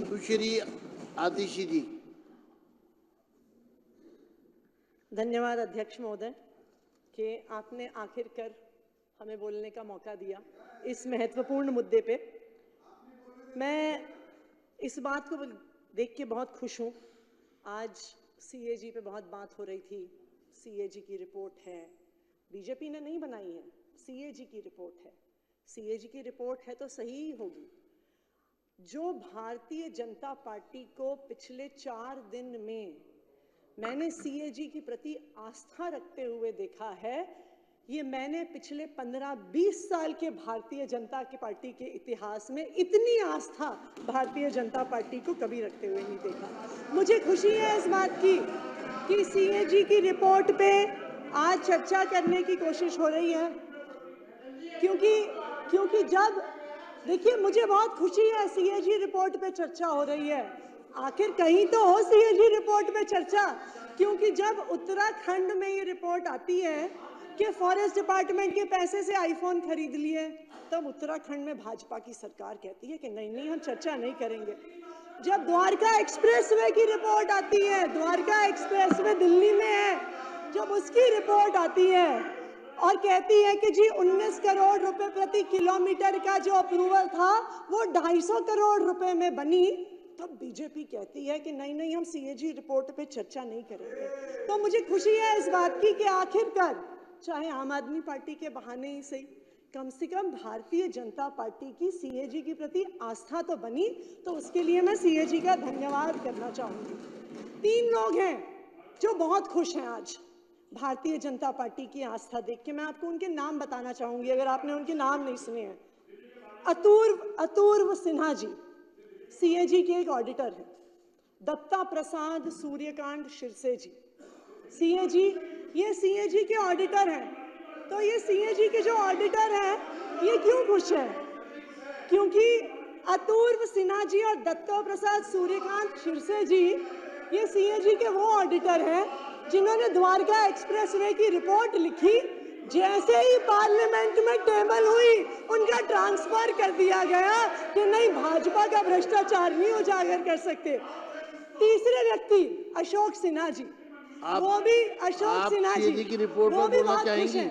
सुश्री आतिशी जी। धन्यवाद अध्यक्ष महोदय कि आपने आखिरकार हमें बोलने का मौका दिया इस महत्वपूर्ण मुद्दे पे। मैं इस बात को देख के बहुत खुश हूँ। आज सीएजी पे बहुत बात हो रही थी। सीएजी की रिपोर्ट है, बीजेपी ने नहीं बनाई है, सीएजी की रिपोर्ट है। सीएजी की रिपोर्ट है तो सही ही होगी। जो भारतीय जनता पार्टी को पिछले 4 दिन में मैंने सीएजी के प्रति आस्था रखते हुए देखा है, ये मैंने पिछले 15-20 साल के भारतीय जनता पार्टी के इतिहास में इतनी आस्था भारतीय जनता पार्टी को कभी रखते हुए नहीं देखा। मुझे खुशी है इस बात की कि सीएजी की रिपोर्ट पे आज चर्चा करने की कोशिश हो रही है, क्योंकि जब देखिए मुझे बहुत खुशी है सीएजी रिपोर्ट पे चर्चा हो रही है। आखिर कहीं तो हो सीएजी रिपोर्ट पे चर्चा, क्योंकि जब उत्तराखंड में ये रिपोर्ट आती है कि फॉरेस्ट डिपार्टमेंट के पैसे से आईफोन खरीद लिए, तब उत्तराखंड में भाजपा की सरकार कहती है कि नहीं हम चर्चा नहीं करेंगे। जब द्वारका एक्सप्रेसवे की रिपोर्ट आती है, द्वारका एक्सप्रेसवे दिल्ली में है, जब उसकी रिपोर्ट आती है और कहती है कि जी 19 करोड़ रुपए प्रति किलोमीटर का जो अप्रूवल था वो 250 करोड़ रुपए में बनी, तब बीजेपी कहती है कि नहीं हम सीएजी रिपोर्ट पे चर्चा नहीं करेंगे। तो मुझे खुशी है इस बात की कि आखिरकार चाहे आम आदमी पार्टी के बहाने ही सही, कम से कम भारतीय जनता पार्टी की सीएजी के प्रति आस्था तो बनी। तो उसके लिए मैं सीएजी का धन्यवाद करना चाहूंगी। 3 लोग हैं जो बहुत खुश हैं आज भारतीय जनता पार्टी की आस्था देख के। मैं आपको उनके नाम बताना चाहूंगी अगर आपने उनके नाम नहीं सुने हैं। अतुर्व सिन्हा जी सीएजी के एक ऑडिटर हैं। दत्ता प्रसाद सूर्यकांत शिरसे जी सीएजी, ये सीएजी के ऑडिटर हैं। तो ये सीएजी के जो ऑडिटर हैं ये क्यों खुश हैं? क्योंकि अतुर्व सिन्हा जी और दत्ता प्रसाद सूर्यकांत शिरसे जी ये सीएजी के वो ऑडिटर हैं जिन्होंने द्वारका एक्सप्रेसवे की रिपोर्ट लिखी। जैसे ही पार्लियामेंट में टेबल हुई उनका ट्रांसफर कर दिया गया कि नहीं, भाजपा का भ्रष्टाचार नहीं उजागर कर सकते। तीसरे व्यक्ति अशोक सिन्हा जी, वो भी अशोक सिन्हा जी की रिपोर्ट वो पर भी बोलना बहुत खुश चाहेंगी? हैं।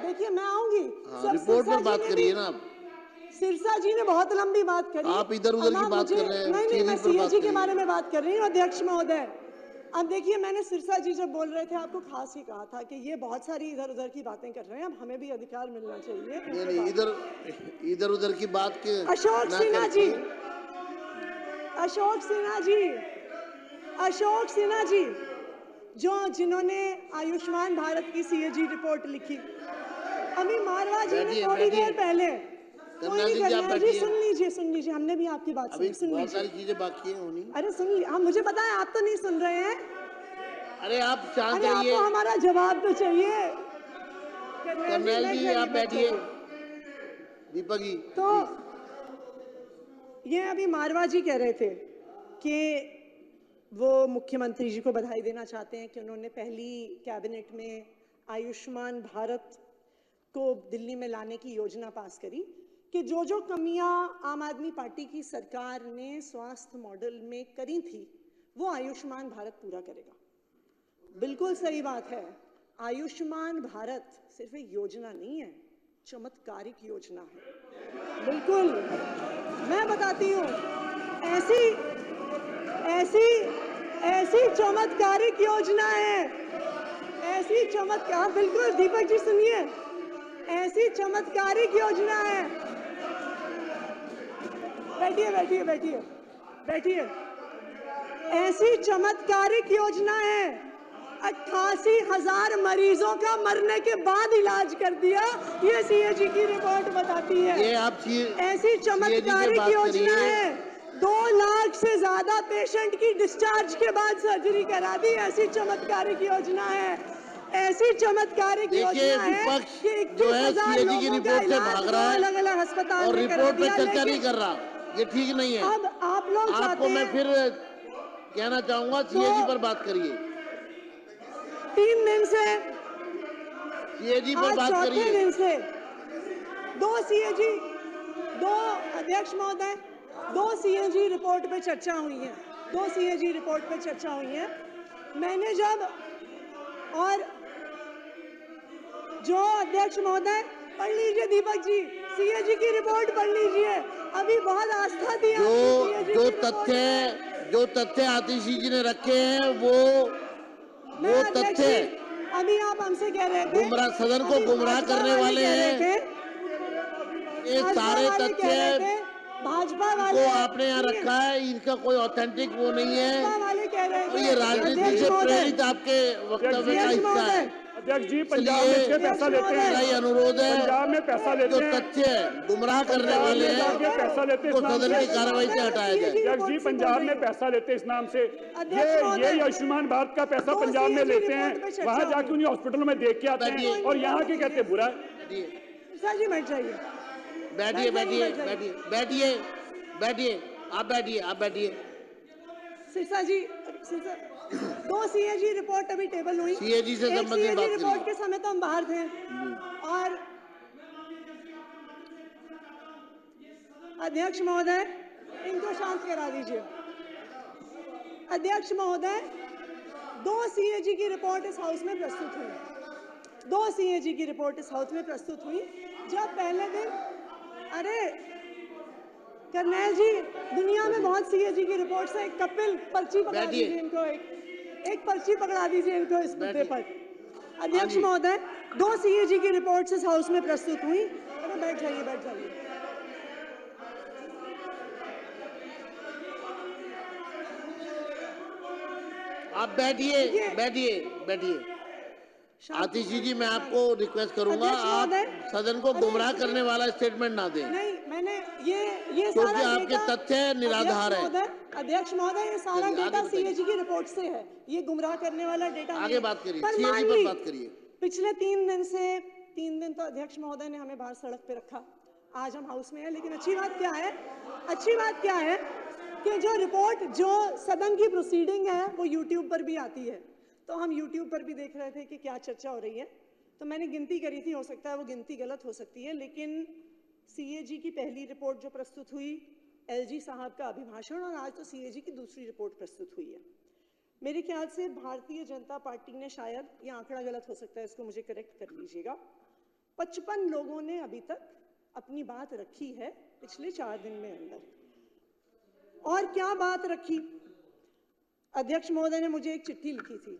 देखिए मैं आऊंगी, रिपोर्ट पर बात करिए ना आप। सिरसा जी ने बहुत लंबी बात करी, आप इधर उधर की बात कर रहे हैं। नहीं मैं सीएजी के बारे में बात कर रही हूँ अध्यक्ष महोदय। अब देखिए मैंने सिरसा जी जब बोल रहे थे आपको खास ही कहा था कि ये बहुत सारी इधर उधर की बातें कर रहे हैं, अब हमें भी अधिकार मिलना चाहिए। नहीं इधर उधर की बात के अशोक सिन्हा जी जिन्होंने आयुष्मान भारत की सीएजी रिपोर्ट लिखी। अभी मारवा जी ने थोड़ी देर पहले, सुन लीजिए हमने भी आपकी बात सुनी। बहुत सारी चीजें बाकी हैं होनी। अरे सुन लीजिए, हम मुझे पता है आप तो नहीं सुन रहे हैं। अरे आप शांत रहिए, आपको हमारा जवाब तो चाहिए। कर्नल जी आप बैठिए। दीपक जी तो ये अभी मारवा जी कह रहे थे कि वो मुख्यमंत्री जी को बधाई देना चाहते हैं कि उन्होंने पहली कैबिनेट में आयुष्मान भारत को दिल्ली में लाने की योजना पास करी, कि जो कमियां आम आदमी पार्टी की सरकार ने स्वास्थ्य मॉडल में करी थी वो आयुष्मान भारत पूरा करेगा। बिल्कुल सही बात है। आयुष्मान भारत सिर्फ एक योजना नहीं है, चमत्कारिक योजना है। बिल्कुल मैं बताती हूँ, ऐसी चमत्कारिक योजना है, ऐसी चमत्कार, बिल्कुल दीपक जी सुनिए, ऐसी चमत्कारिक योजना है। बैठिए। ऐसी चमत्कारिक योजना है, 88,000 मरीजों का मरने के बाद इलाज कर दिया, ये सीएजी की रिपोर्ट बताती है। ये आप ऐसी चमत्कारिक योजना है, 2 लाख से ज्यादा पेशेंट की डिस्चार्ज के बाद सर्जरी करा दी, ऐसी चमत्कारिक योजना है। ऐसी चमत्कारिक योजना है कि 21,000 लोगों का इलाज अलग-अलग अस्पताल और में करा रिपोर्ट पे दिया। चर्चा नहीं कर रहा, ये ठीक नहीं है। अब आप लोग आपको मैं फिर कहना चाहूंगा सीएजी पर बात करिए। 3 दिन से सीएजी पर बात करिए। 4थे दिन से 2 सीएजी, 2 अध्यक्ष महोदय, दो सीएजी रिपोर्ट पे चर्चा हुई है, 2 सीएजी रिपोर्ट पे चर्चा हुई है। मैंने जब और जो अध्यक्ष महोदय पढ़ लीजिए, दीपक जी सीएजी की रिपोर्ट पढ़ लीजिए, अभी बहुत आस्था थी जो तथ्य आतिशी जी ने रखे हैं वो तथ्य अभी आप हमसे कह रहे थे गुमराह, सदन को गुमराह करने वाले हैं। ये सारे तथ्य भाजपा को वाले आपने यहाँ रखा है, इनका कोई ऑथेंटिक वो नहीं है वाले कह रहे और थे, ये राजनीति से प्रेरित आपके वक्तव्य का हिस्सा है। अध्यक्ष जी, पंजाब में से पैसा लेते हैं, मेरा ये अनुरोध है, पंजाब में पैसा लेते जो हैं, तथ्य गुमराह करने वाले हैं पैसा लेते उनको सदन की कार्रवाई से हटाया जाए। अध्यक्ष जी, पंजाब में पैसा लेते हैं इस नाम से, ये आयुष्मान भारत का पैसा पंजाब में लेते हैं, वहाँ जाके उन्हीं हॉस्पिटलों में देख के आते हैं और यहाँ के कहते हैं बुरा है। सर जी बैठ जाइए, बैठिए बैठिए बैठिए बैठिए बैठिए आप बैठिए। सिरसा जी, 2 सीएजी रिपोर्ट अभी टेबल हुई, सीएजी से संबंधित बात रिपोर्ट के समय तो हम बाहर थे और अध्यक्ष महोदय इनको शांत करा दीजिए। अध्यक्ष महोदय 2 सीएजी की रिपोर्ट इस हाउस में प्रस्तुत हुई, 2 सीएजी की रिपोर्ट इस हाउस में प्रस्तुत हुई। जब पहले दिन, अरे करनैल जी, दुनिया में बहुत सीएजी की रिपोर्ट से एक कपिल पर्ची पकड़ा दीजिए इनको, एक पर्ची पकड़ा दीजिए इनको इस मुद्दे पर। अध्यक्ष महोदय 2 सीएजी की रिपोर्ट इस हाउस में प्रस्तुत हुई। अरे बैठ जाइए, बैठ जाइए। आप बैठिए बैठिए बैठिए। आतिशी जी, मैं आपको रिक्वेस्ट करूंगा, आप सदन को गुमराह करने वाला स्टेटमेंट ना दें। नहीं, मैंने ये क्योंकि आपके तथ्य निराधार है। अध्यक्ष महोदय, ये सारा डेटा सीएजी की रिपोर्ट से है, ये गुमराह करने वाला डेटा आगे बात करिए, सीएजी पर बात करिए। पिछले 3 दिन तो अध्यक्ष महोदय ने हमें बाहर सड़क पे रखा, आज हम हाउस में हैं। लेकिन अच्छी बात क्या है कि जो रिपोर्ट, जो सदन की प्रोसीडिंग है वो यूट्यूब पर भी आती है, तो हम यूट्यूब पर भी देख रहे थे कि क्या चर्चा हो रही है। तो मैंने गिनती करी थी, हो सकता है वो गिनती गलत हो सकती है, लेकिन सीएजी की पहली रिपोर्ट जो प्रस्तुत हुई, एलजी साहब का अभिभाषण, और आज तो सीएजी की दूसरी रिपोर्ट प्रस्तुत हुई है। मेरे ख्याल से भारतीय जनता पार्टी ने, शायद ये आंकड़ा गलत हो सकता है, इसको मुझे करेक्ट कर लीजिएगा, 55 लोगों ने अभी तक अपनी बात रखी है पिछले 4 दिन में अंदर। और क्या बात रखी? अध्यक्ष महोदय ने मुझे एक चिट्ठी लिखी थी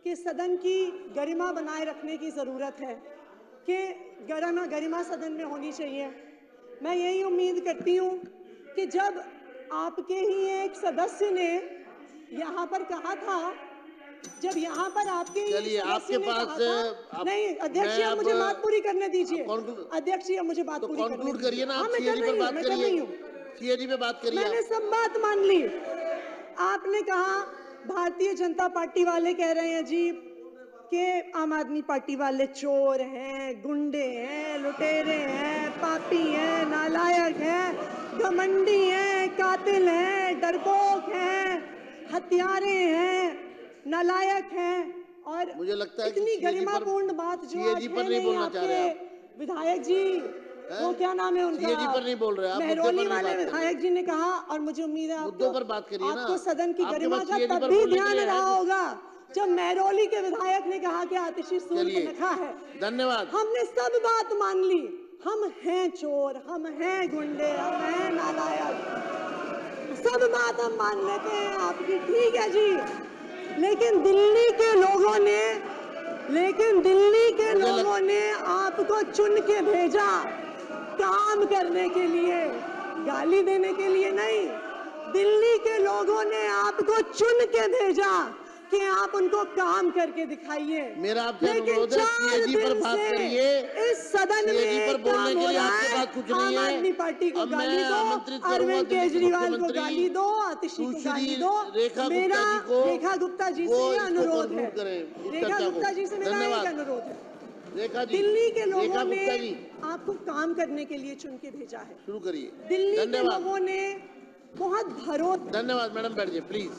कि सदन की गरिमा बनाए रखने की जरूरत है, कि गरिमा सदन में होनी चाहिए। मैं यही उम्मीद करती हूँ कि जब आपके ही एक सदस्य ने यहाँ पर कहा था, जब यहाँ पर आपके आपके पास नहीं, अध्यक्ष जी मुझे बात पूरी करने दीजिए। अध्यक्ष जी मुझे बात पूरी कंक्लूड करिए ना, मैं कर रही हूँ, सीएजी पे बात करिए। मैंने सब बात मान ली। आपने कहा भारतीय जनता पार्टी वाले कह रहे हैं जी कि आम आदमी पार्टी वाले चोर हैं, गुंडे हैं, लुटेरे हैं, पापी हैं, नालायक हैं, घमंडी हैं, कातिल हैं, डरपोक हैं, हत्यारे हैं, नालायक हैं। और मुझे लगता है इतनी गरिमापूर्ण बात जो आज है नहीं आपके विधायक जी, वो क्या नाम है उनका, सीएजी पर नहीं बोल रहे आप, मेहरौली वाले विधायक जी ने कहा। और मुझे उम्मीद है मुद्दों पर बात करिए ना, आपको सदन की गरिमा का तब भी ध्यान रहा होगा जब मेहरौली के विधायक ने कहा कि आतिशी सूर्यनखा है। धन्यवाद। हमने सब बात मान ली, हम हैं चोर, हम हैं गुंडे, हम हैं नालायक, सब बात हम मान लेते हैं आपकी, ठीक है जी। लेकिन दिल्ली के लोगों ने आपको चुन के भेजा काम करने के लिए, गाली देने के लिए नहीं। दिल्ली के लोगों ने आपको चुन के भेजा कि आप उनको काम करके दिखाइए। मेरा आपसे अनुरोध है, सीएजी पर बात करिए। इस सदन में पर बोलने के लिए आपके पास कुछ नहीं है। आम आदमी पार्टी को गाली दो, अरविंद केजरीवाल को गाली दो, आतिशी को गाली दो। मेरा रेखा गुप्ता जी से ये अनुरोध है, रेखा गुप्ता जी से मेरा एक अनुरोध है, दिल्ली के लोगों ने आपको काम करने के लिए चुन के भेजा है, शुरू करिए। दिल्ली के लोगों ने बहुत भरोसा। धन्यवाद मैडम, बैठ जाइए प्लीज।